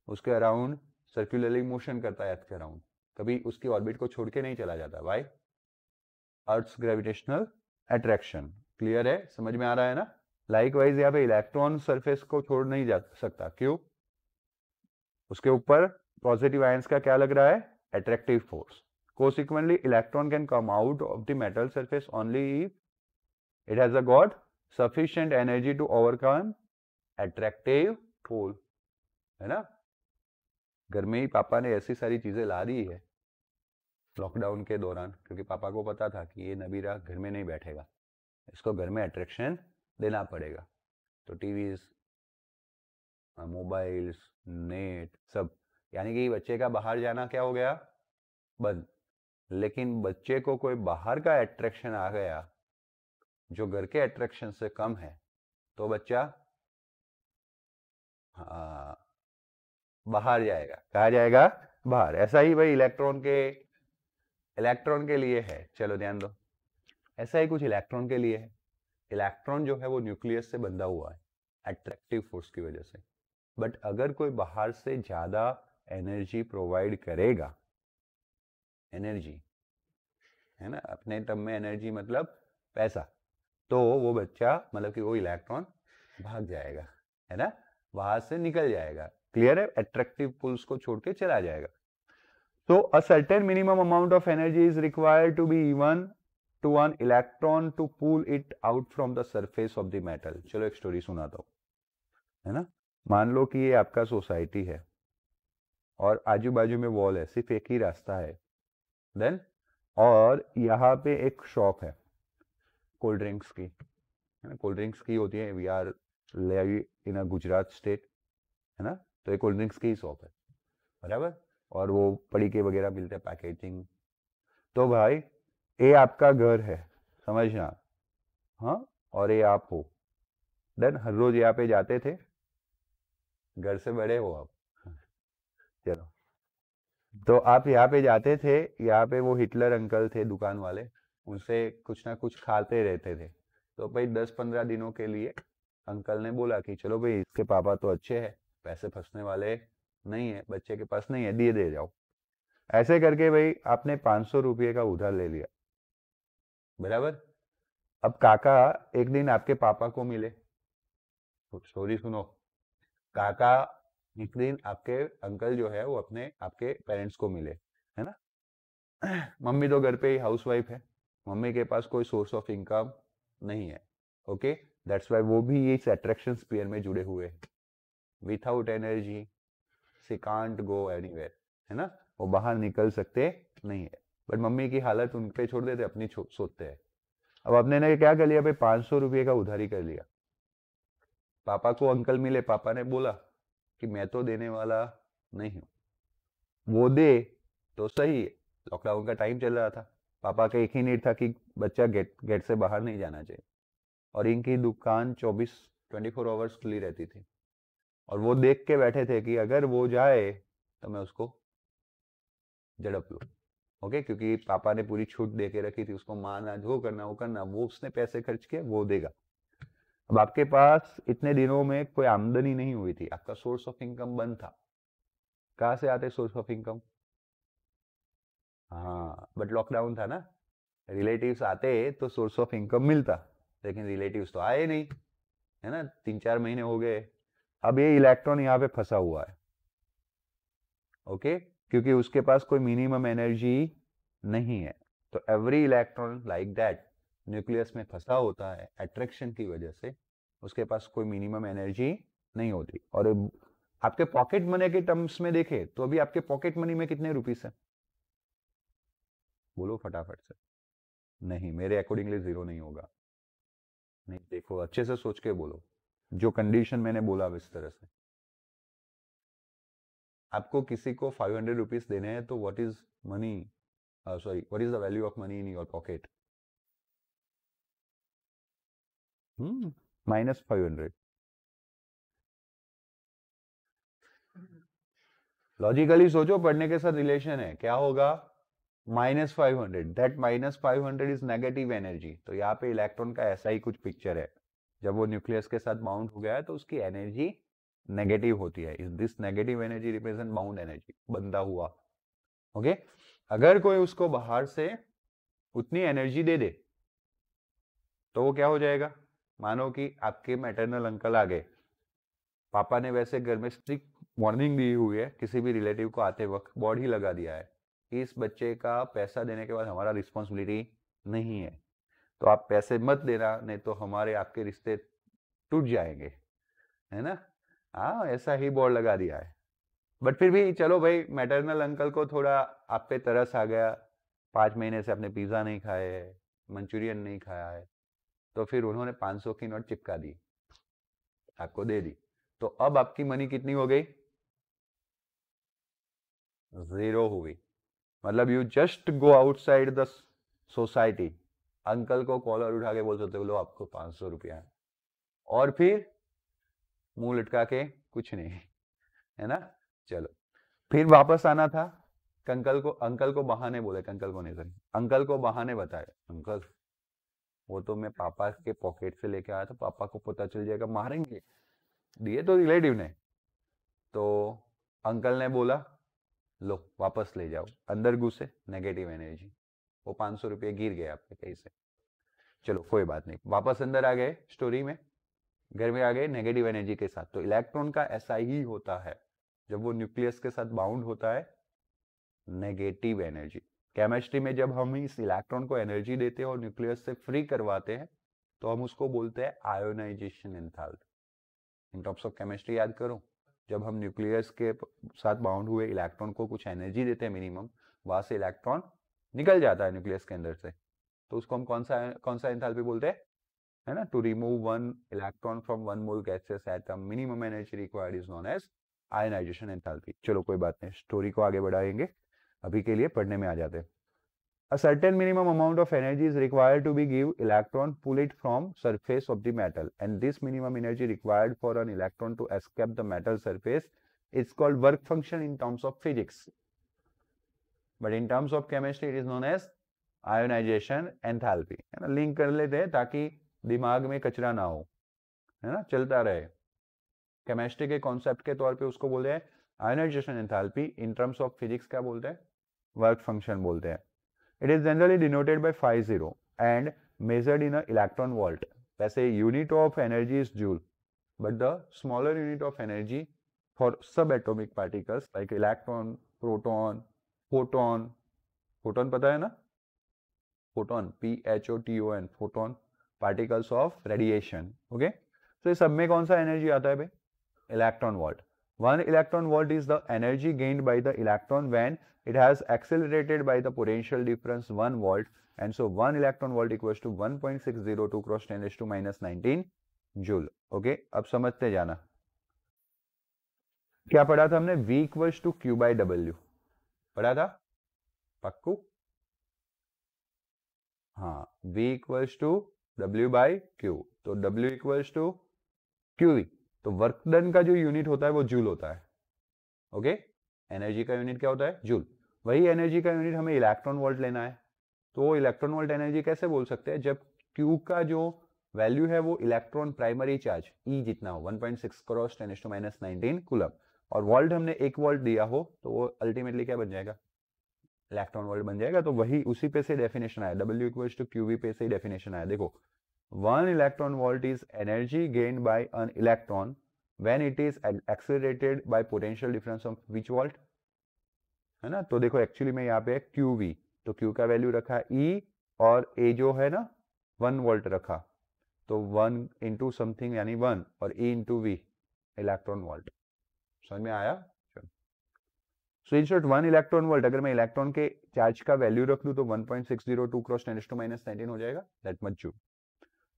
उसके अराउंड सर्कुलरली मोशन करता है अर्थ के अराउंड, कभी उसकी ऑर्बिट को छोड़ के नहीं चला जाता। Why, earth's gravitational attraction. Clear है, समझ में आ रहा है ना। लाइकवाइज यहाँ पे इलेक्ट्रॉन सरफेस को छोड़ नहीं जा सकता, क्यों, उसके ऊपर पॉजिटिव आयंस का क्या लग रहा है, attractive force. Consequently, electron can come out of the metal surface only if it has got sufficient energy to overcome attractive pull, है ना। घर में ही पापा ने ऐसी सारी चीजें ला दी है लॉकडाउन के दौरान, क्योंकि पापा को पता था कि ये नबीरा घर में नहीं बैठेगा, इसको घर में अट्रैक्शन देना पड़ेगा। तो टीवीज, मोबाइल्स, नेट, सब, यानी कि बच्चे का बाहर जाना क्या हो गया, बंद। लेकिन बच्चे को कोई बाहर का अट्रैक्शन आ गया जो घर के अट्रैक्शन से कम है, तो बच्चा बाहर जाएगा। कहा जाएगा, बाहर। ऐसा ही भाई इलेक्ट्रॉन के लिए है, चलो ध्यान दो, ऐसा ही कुछ इलेक्ट्रॉन के लिए है। इलेक्ट्रॉन जो है वो न्यूक्लियस से बंधा हुआ है अट्रैक्टिव फोर्स की वजह से, बट अगर कोई बाहर से ज्यादा एनर्जी प्रोवाइड करेगा, एनर्जी है ना, अपने टर्म में एनर्जी मतलब पैसा, तो वो बच्चा मतलब कि वो इलेक्ट्रॉन भाग जाएगा, है ना, वहां से निकल जाएगा। क्लियर है, अट्रैक्टिव पुल्स को छोड़ के चला जाएगा। तो a certain minimum amount of energy is required to be even to one electron to pull it out from the surface of the metal. चलो एक स्टोरी सुनाता हूँ, है ना। मान लो कि ये आपका सोसाइटी है और आजू बाजू में वॉल है, सिर्फ एक ही रास्ता है, देन और यहाँ पे एक शॉप है कोल्ड ड्रिंक्स की, है ना। कोल्ड ड्रिंक्स की होती है, we are in a Gujarat state, है ना। तो ये कोल्ड ड्रिंक्स की ही शॉप है, बराबर, और वो पड़ीके वगैरह मिलते हैं, पैकेजिंग। तो भाई ये आपका घर है, समझना, हाँ, और ये आप हो, देन हर रोज यहाँ पे जाते थे, घर से बड़े हो आप, चलो, तो आप यहाँ पे जाते थे, यहाँ पे वो हिटलर अंकल थे दुकान वाले, उनसे कुछ ना कुछ खाते रहते थे। तो भाई 10-15 दिनों के लिए अंकल ने बोला कि चलो भाई इसके पापा तो अच्छे हैं, पैसे फंसने वाले नहीं है, बच्चे के पास नहीं है, दिए दे जाओ। ऐसे करके भाई आपने 500 रुपये का उधार ले लिया, बराबर। अब काका एक दिन आपके पापा को मिले, स्टोरी सुनो। काका एक दिन आपके अंकल जो है वो अपने आपके पेरेंट्स को मिले, है ना। मम्मी तो घर पे ही हाउस वाइफ है, मम्मी के पास कोई सोर्स ऑफ इनकम नहीं है, ओके, दैट्स वाई वो भी इस अट्रैक्शन स्फीयर में जुड़े हुए हैं। Without energy she can't go anywhere, है ना, वो बाहर निकल सकते नहीं है। बट मम्मी की हालत उन पे छोड़ देते, अपनी सोचते हैं। अब अपने ने क्या कर लिया भाई, 500 रुपये का उधारी कर लिया। पापा को अंकल मिले, पापा ने बोला कि मैं तो देने वाला नहीं हूं, वो दे तो सही है। लॉकडाउन का टाइम चल रहा था, पापा का एक ही नीड था कि बच्चा गेट से बाहर नहीं जाना चाहिए, और इनकी दुकान 24 आवर्स खुली रहती थी, और वो देख के बैठे थे कि अगर वो जाए तो मैं उसको झड़प लूं। ओके, क्योंकि पापा ने पूरी छूट दे के रखी थी, उसको मारना, जो करना वो करना, वो उसने पैसे खर्च किए, वो देगा। अब आपके पास इतने दिनों में कोई आमदनी नहीं हुई थी, आपका सोर्स ऑफ इनकम बंद था। कहाँ से आते सोर्स ऑफ इनकम? हाँ, बट लॉकडाउन था ना, रिलेटिव्स आते तो सोर्स ऑफ इनकम मिलता, लेकिन रिलेटिव्स तो आए नहीं, है ना, 3-4 महीने हो गए। अब ये इलेक्ट्रॉन यहाँ पे फंसा हुआ है। ओके, क्योंकि उसके पास कोई मिनिमम एनर्जी नहीं है, तो every electron like that nucleus में फंसा होता है अट्रैक्शन की वजह से, उसके पास कोई मिनिमम एनर्जी नहीं होती। और आपके पॉकेट मनी के टर्म्स में देखें तो अभी आपके पॉकेट मनी में कितने रुपीस है? बोलो फटाफट से। नहीं, मेरे अकॉर्डिंगली 0 नहीं होगा। नहीं, देखो अच्छे से सोच के बोलो, जो कंडीशन मैंने बोला इस तरह से। आपको किसी को 500 रुपीज देने हैं, तो what is money, sorry, what is the value of money in your pocket? -500। Logically सोचो, पढ़ने के साथ रिलेशन है, क्या होगा? -500, दैट -500 इज नेगेटिव एनर्जी। तो यहाँ पे इलेक्ट्रॉन का ऐसा ही कुछ पिक्चर है, जब वो न्यूक्लियस के साथ बाउंड हो गया है तो उसकी एनर्जी नेगेटिव होती है। Is this negative energy represent bound energy, बंधा हुआ। ओके, अगर कोई उसको बाहर से उतनी एनर्जी दे दे तो वो क्या हो जाएगा? मानो कि आपके मैटरनल अंकल आ गए, पापा ने वैसे घर में स्ट्रिक्ट वार्निंग दी हुई है, किसी भी रिलेटिव को आते वक्त बोर्ड ही लगा दिया है कि इस बच्चे का पैसा देने के बाद हमारा रिस्पॉन्सिबिलिटी नहीं है, तो आप पैसे मत देना, नहीं तो हमारे आपके रिश्ते टूट जाएंगे, है ना। हाँ, ऐसा ही बोर्ड लगा दिया है। बट फिर भी चलो भाई, मैटरनल अंकल को थोड़ा आप पे तरस आ गया, 5 महीने से आपने पिज्जा नहीं खाए है, मंचूरियन नहीं खाया है, तो फिर उन्होंने 500 की नोट चिपका दी, आपको दे दी। तो अब आपकी मनी कितनी हो गई? 0 हुई। मतलब you just go outside the society, uncle को कॉलर उठा के बोल सकते, बोलो आपको 500 रुपया है, और फिर मुंह लटका के कुछ नहीं, है ना। चलो, फिर वापस आना था, अंकल को बहाने बोले, अंकल को नहीं सर, अंकल को बहाने बताए, अंकल वो तो मैं पापा के पॉकेट से लेके आया था, पापा को पता चल जाएगा, मारेंगे। दिए तो रिलेटिव ने, तो अंकल ने बोला लो वापस ले जाओ, अंदर घुसे नेगेटिव एनर्जी, वो 500 रुपये गिर गए आपके कहीं से। चलो कोई बात नहीं, वापस अंदर आ गए स्टोरी में, घर में आ गए नेगेटिव एनर्जी के साथ। तो इलेक्ट्रॉन का ऐसा ही होता है, जब वो न्यूक्लियस के साथ बाउंड होता है, नेगेटिव एनर्जी। केमिस्ट्री में जब हम इस इलेक्ट्रॉन को एनर्जी देते हैं और न्यूक्लियस से फ्री करवाते हैं, तो हम उसको बोलते हैं ionisation enthalpy. In terms of chemistry याद करो, जब हम न्यूक्लियस के साथ बाउंड हुए इलेक्ट्रॉन को कुछ एनर्जी देते हैं मिनिमम, वहां से इलेक्ट्रॉन निकल जाता है न्यूक्लियस के अंदर से, तो उसको हम कौन सा एंथैल्पी बोलते हैं, है ना। To remove one electron from one mole gases atom, minimum energy required is known as ionisation enthalpy. चलो कोई बात नहीं, स्टोरी को आगे बढ़ाएंगे, अभी के लिए पढ़ने में आ जाते हैं। A certain minimum amount of energy is required to be give electron pull it from surface of the metal, and this minimum energy required for an electron to escape the metal surface is called work function in terms of physics, but in terms of chemistry it is known as ionization enthalpy, है ना। Link कर लेते हैं ताकि दिमाग में कचरा ना हो, है ना, चलता रहे। केमिस्ट्री के कॉन्सेप्ट के तौर पे उसको बोलते हैं ionisation enthalpy, in terms of physics क्या बोलते हैं? वर्क फंक्शन बोलते हैं। It is generally denoted by 50 and measured in an electron volt. वैसे unit of energy is joule, but the smaller unit of energy for subatomic particles like electron, proton, photon, photon पता है ना? Photon, PHOTON, photon, particles of radiation. Okay? तो इस सब में कौन सा एनर्जी आता है भाई? Electron volt. 1 electron volt is the energy gained by the electron when it has accelerated by the potential difference 1 volt, and so 1 electron volt equals to 1.602 cross 10 raised to minus 19 joule. Okay, अब समझते जाना. क्या पढ़ा था हमने? V equals to Q by W पढ़ा था, पक्कू? हाँ, V equals to W by Q, तो W इक्वल्स टू QV. तो वर्क डन का जो यूनिट होता है वो जूल होता है. ओके, एनर्जी का यूनिट क्या होता है? जूल. वही एनर्जी का यूनिट हमें इलेक्ट्रॉन वोल्ट लेना है. तो इलेक्ट्रॉन वोल्ट एनर्जी कैसे बोल सकते हैं? जब Q का जो वैल्यू है वो इलेक्ट्रॉन प्राइमरी चार्ज E जितना हो, 1.6 क्रॉस 10 टू माइनस 19 कूलम, और वोल्ट हमने 1 वोल्ट दिया हो, तो वो अल्टीमेटली क्या बन जाएगा? इलेक्ट्रॉन वोल्ट बन जाएगा. तो वही उसी पे से डेफिनेशन आया, W इक्वल्स टू QV पे से ही डेफिनेशन आया. देखो, 1 electron volt is energy gained by an electron when it is accelerated by potential difference of which volt, है ना? तो देखो एक्चुअली में यहाँ पे QV, तो Q का वैल्यू रखा E और A जो है ना 1 वोल्ट रखा, तो 1 इंटू समथिंग यानी 1 और E into V electron volt. समझ में आया? सो इन शॉर्ट 1 इलेक्ट्रॉन वोल्ट, अगर मैं इलेक्ट्रॉन के चार्ज का वैल्यू रख लूँ तो 1.602 क्रॉस 10 टू माइनस 19 हो जाएगा, that much joule.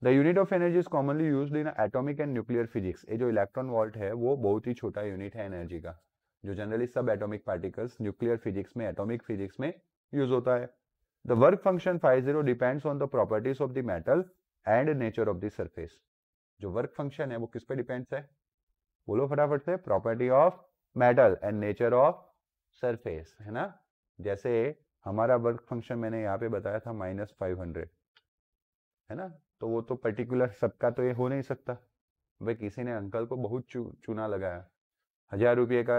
The unit of energy is commonly used in atomic and nuclear physics. ये जो इलेक्ट्रॉन वोल्ट है वो बहुत ही छोटा यूनिट है एनर्जी का, जो जनरली सब एटॉमिक पार्टिकल्स न्यूक्लियर फिजिक्स में, एटॉमिक फिजिक्स में यूज होता है. The work function phi0 depends on the properties of the metal and nature of the surface. जो वर्क फंक्शन है वो किस पे डिपेंड्स है? बोलो फटाफट से. Property of metal and nature of surface, है ना? जैसे हमारा वर्क फंक्शन मैंने यहाँ पे बताया था -500, है ना? तो वो तो पर्टिकुलर सबका तो ये हो नहीं सकता. भाई किसी ने अंकल को बहुत चूना लगाया, 1000 रुपये का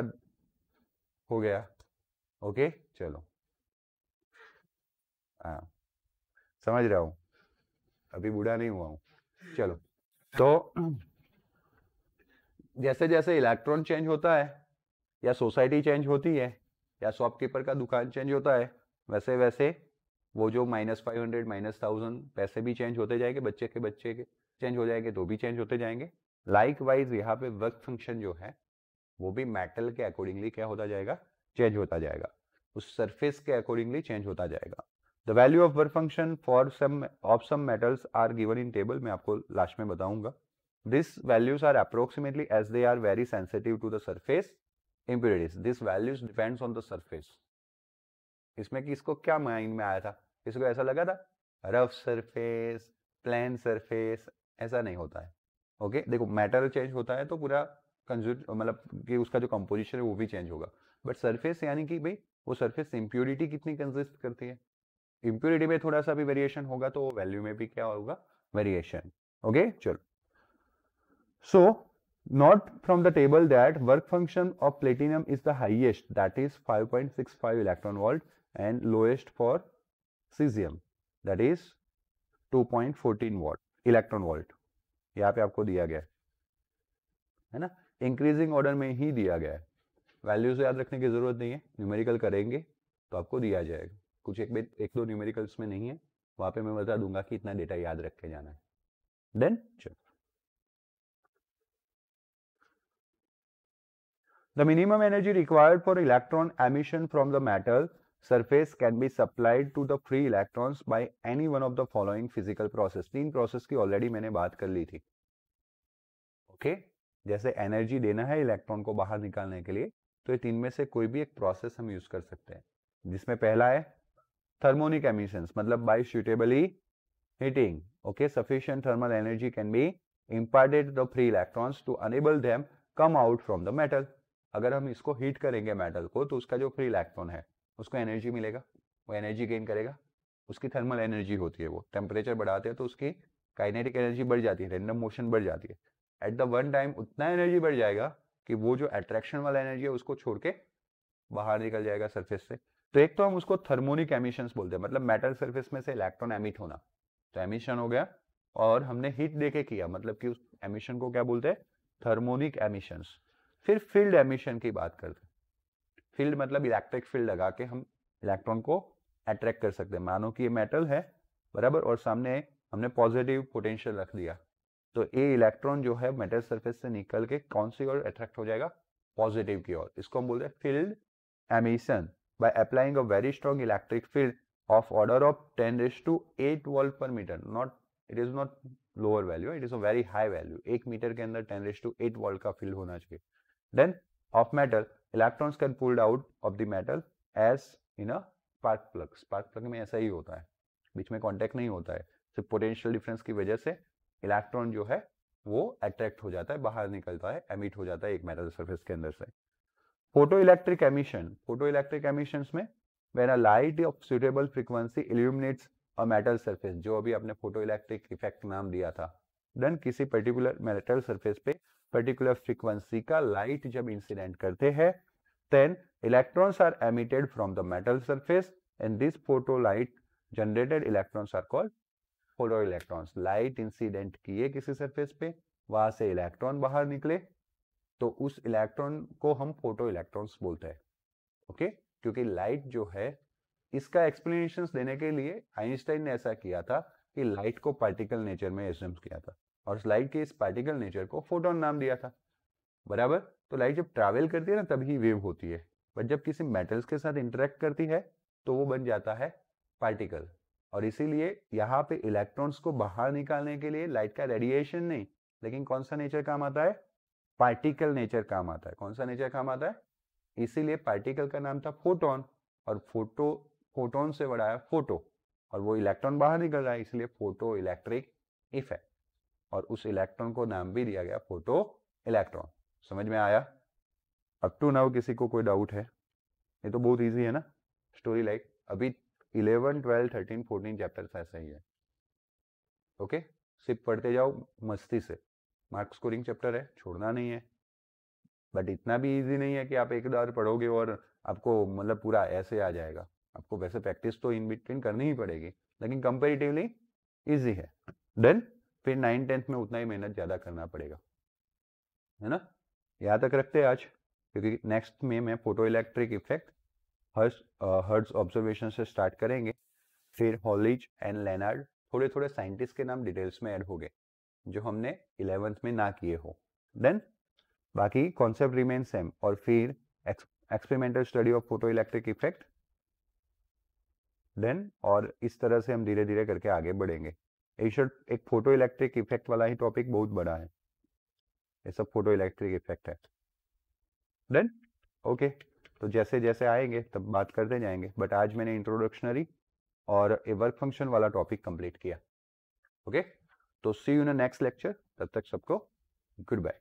हो गया. ओके, चलो, हाँ समझ रहा हूँ, अभी बूढ़ा नहीं हुआ हूँ. चलो, तो जैसे जैसे इलेक्ट्रॉन चेंज होता है, या सोसाइटी चेंज होती है, या शॉपकीपर का दुकान चेंज होता है, वैसे वैसे वो जो -500 -1000 पैसे भी चेंज होते जाएंगे, बच्चे के चेंज हो जाएंगे तो भी चेंज होते जाएंगे. लाइकवाइज यहाँ पे वर्क फंक्शन जो है वो भी मेटल के अकॉर्डिंगली क्या होता जाएगा? चेंज होता जाएगा, उस सरफेस के अकॉर्डिंगली चेंज होता जाएगा. The value of work function for some metals are given in table, मैं आपको लास्ट में बताऊंगा. This values are approximately as they are very sensitive to the surface impurities. This values depends on the surface. इसमें किसको क्या mind में आया था? किसको ऐसा लगा था रफ सरफेस, प्लेन सरफेस? ऐसा नहीं होता है. ओके, देखो मेटल चेंज होता है तो पूरा मतलब कि उसका जो कंपोजिशन है वो भी चेंज होगा, बट सरफेस यानी कि भाई वो सरफेस इंप्योरिटी कितनी कंसिस्ट करती है, इंप्योरिटी में थोड़ा सा भी वेरिएशन होगा तो वैल्यू में भी क्या होगा? वेरिएशन. ओके, चलो. सो note from the table that work function of platinum is the highest, that is 5.65 electron volt, and lowest for cesium, that is 2.14 watt electron volt. यहाँ पे आपको दिया गया है ना, इंक्रीजिंग ऑर्डर में ही दिया गया है. वैल्यूज याद रखने की जरूरत नहीं है, न्यूमेरिकल करेंगे तो आपको दिया जाएगा. कुछ एक दो न्यूमेरिकल्स में नहीं है, वहां पे मैं बता दूंगा कि इतना डेटा याद रख के जाना है. देन चलो, the minimum energy required for electron emission from the metal surface can be supplied to the free electrons by any one of the following physical process. 3 process की ऑलरेडी मैंने बात कर ली थी. ओके, जैसे एनर्जी देना है electron को बाहर निकालने के लिए, तो ये 3 में से कोई भी एक प्रोसेस हम यूज कर सकते हैं, जिसमें पहला है थर्मोनिक एमिशंस, मतलब by suitably heating. Okay, sufficient thermal energy can be imparted to the free electrons to enable them come out from the metal. अगर हम इसको हीट करेंगे मेटल को, तो उसका जो फ्री इलेक्ट्रॉन है उसको एनर्जी मिलेगा, वो एनर्जी गेन करेगा, उसकी थर्मल एनर्जी होती है. वो टेम्परेचर बढ़ाते हैं तो उसकी काइनेटिक एनर्जी बढ़ जाती है, रैंडम मोशन बढ़ जाती है. एट द वन टाइम उतना एनर्जी बढ़ जाएगा कि वो जो अट्रैक्शन वाला एनर्जी है उसको छोड़ के बाहर निकल जाएगा सरफेस से. तो एक तो हम उसको थर्मोनिक एमिशंस बोलते हैं, मतलब मेटल सरफेस में से इलेक्ट्रॉन एमिट होना, तो एमिशन हो गया. और हमने हीट देके किया, मतलब कि उस एमिशन को क्या बोलते हैं? Thermionic emissions. फिर फील्ड एमिशन की बात करते हैं. फील्ड मतलब इलेक्ट्रिक फील्ड लगा के हम इलेक्ट्रॉन को अट्रैक्ट कर सकते हैं. मानो कि ये मेटल है बराबर, और सामने हमने पॉजिटिव पोटेंशियल रख दिया, तो ये इलेक्ट्रॉन जो है मेटल सरफेस से निकल के कौन सी ओर अट्रैक्ट हो जाएगा? पॉजिटिव की ओर। इसको हम बोलते हैं field emission by applying a very strong electric field of order of 10⁸ volt per metre. Not, it is not lower value, it is a very high value. 1 metre के अंदर 10⁸ वोल्ट का फील्ड होना चाहिए। Then of metal, electrons can pulled out of the metal as in a spark plug. Spark plug में ऐसा ही होता है, बीच में कॉन्टेक्ट नहीं होता है, सिर्फ पोटेंशियल डिफरेंस की वजह से इलेक्ट्रॉन जो है वो अट्रैक्ट हो जाता है, बाहर निकलता है, एमिट हो जाता है एक मेटल सरफेस के अंदर से। Photo electric emission, photo electric emissions में when a light of suitable frequency illuminates a metal surface, जो अभी आपने फोटो इलेक्ट्रिक इफेक्ट नाम दिया था, देन किसी पर्टिकुलर मेटल सरफेस पे पर्टिकुलर फ्रीक्वेंसी का लाइट जब इंसिडेंट करते हैं, then electrons are emitted from the metal surface and this photo light generated electrons are called photoelectrons। Light incident किए किसी सरफेस पे, वहां से इलेक्ट्रॉन बाहर निकले, तो उस इलेक्ट्रॉन को हम फोटो इलेक्ट्रॉन्स बोलते हैं। ओके, क्योंकि लाइट जो है, इसका एक्सप्लेनेशन देने के लिए आइंस्टाइन ने ऐसा किया था कि लाइट को पार्टिकल नेचर में एज्यूम किया था और लाइट के इस पार्टिकल नेचर को फोटोन नाम दिया था, बराबर। तो लाइट जब ट्रैवल करती है ना तभी वेव होती है, बट जब किसी मेटल्स के साथ इंटरेक्ट करती है तो वो बन जाता है पार्टिकल। और इसीलिए यहाँ पे इलेक्ट्रॉन्स को बाहर निकालने के लिए लाइट का रेडिएशन नहीं, लेकिन कौन सा नेचर काम आता है, पार्टिकल नेचर काम आता है। कौन सा नेचर काम आता है, इसीलिए पार्टिकल का नाम था फोटोन, और फोटोन से बड़ा है फोटो, और वो इलेक्ट्रॉन बाहर निकल रहा है, इसलिए फोटो इलेक्ट्रिक इफेक्ट, और उस इलेक्ट्रॉन को नाम भी दिया गया फोटो इलेक्ट्रॉन। समझ में आया? अप टू नाउ किसी को कोई डाउट है? ये तो बहुत इजी है ना स्टोरी, लाइक अभी 11, 12, 13, 14 चैप्टर्स ऐसा ही है। ओके, सिर्फ पढ़ते जाओ मस्ती से, मार्क स्कोरिंग चैप्टर है, छोड़ना नहीं है, बट इतना भी इजी नहीं है कि आप एक बार पढ़ोगे और आपको मतलब पूरा ऐसे आ जाएगा। आपको वैसे प्रैक्टिस तो इन बिटवीन करनी ही पड़ेगी, लेकिन कंपेरेटिवली इजी है। देन फिर 9, 10th में उतना ही मेहनत ज्यादा करना पड़ेगा, है ना। यहाँ तक रखते हैं आज, क्योंकि नेक्स्ट में मैं photo electric effect hertz observation से स्टार्ट करेंगे। फिर हॉलिज एंड लेनार्ड, थोड़े थोड़े साइंटिस्ट के नाम डिटेल्स में ऐड हो गए जो हमने 11th में ना किए हो। देन बाकी कॉन्सेप्ट रिमेन सेम, और फिर experimental study of photo electric effect. Then और इस तरह से हम धीरे धीरे करके आगे बढ़ेंगे। एक फोटो इलेक्ट्रिक इफेक्ट वाला ही टॉपिक बहुत बड़ा है, ये सब फोटो इलेक्ट्रिक इफेक्ट है। देन ओके, तो जैसे जैसे आएंगे तब बात करते जाएंगे, बट आज मैंने इंट्रोडक्शनरी और ए वर्क फंक्शन वाला टॉपिक कंप्लीट किया। ओके, तो सी यू इन नेक्स्ट लेक्चर, तब तक सबको गुड बाय।